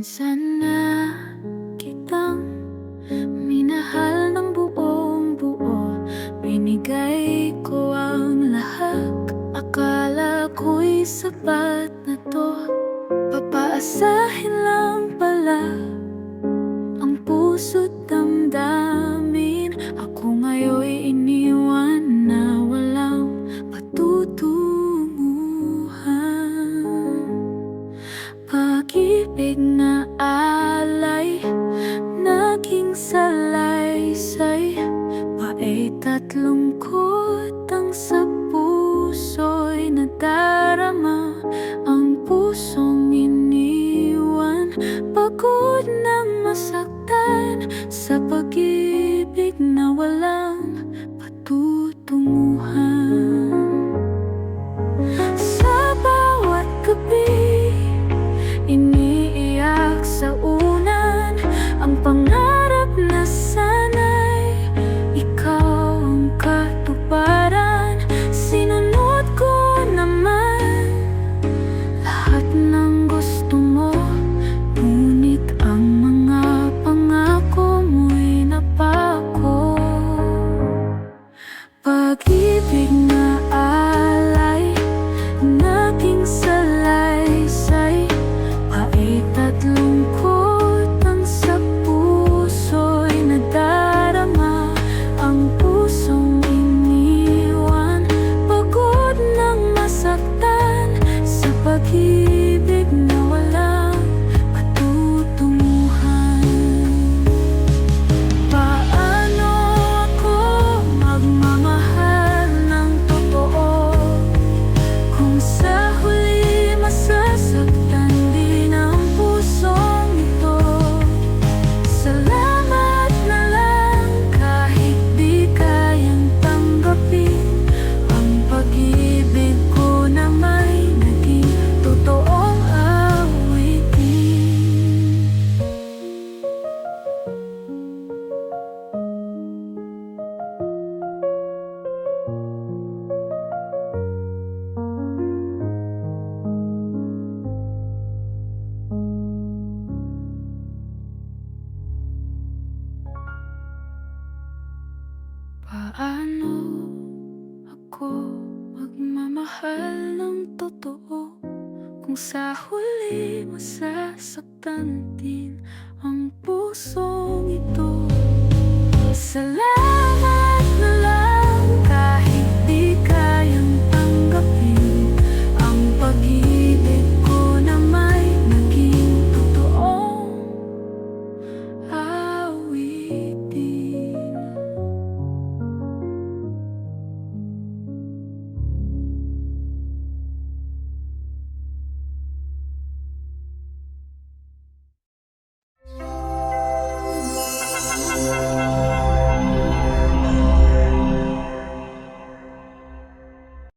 Minsan na kitang minahal ng buong buo. Binigay ko ang lahat, akala ko'y sapat na to. Papaasahin lang pala ang puso't damdamin. Ako ngayon'y iniwan na walang patutunguhan. Pag-ibig na alay, naging salaysay, pait at lungkot ang sa puso'y nadarama. Ang pusong iniwan, pagod na masaktan sa pag-ibig na walang patutunguhan. Sa bawat gabi, iniiyak sa unan ang pangarap na sana'y ikaw ang katuparan. Sinunod ko naman lahat ng gusto mo, ngunit ang mga pangako mo'y napako. Pag-ibig na alay, naging salaysay, pait at lungkot ang sa puso'y nadarama. Ang pusong iniwan, pagod ng masaktan sa pag-ibig na walang patutunguhan. Paano ako magmamahal ng totoo kung sa huli masasaktan din ang pusong ito? Salamat na lang kahit di kayang tanggapin ang pag-ibig ko na may naging totoong awitin. Paano ako magmamahal ng totoo kung sa huli masasaktan din ang pusong ito?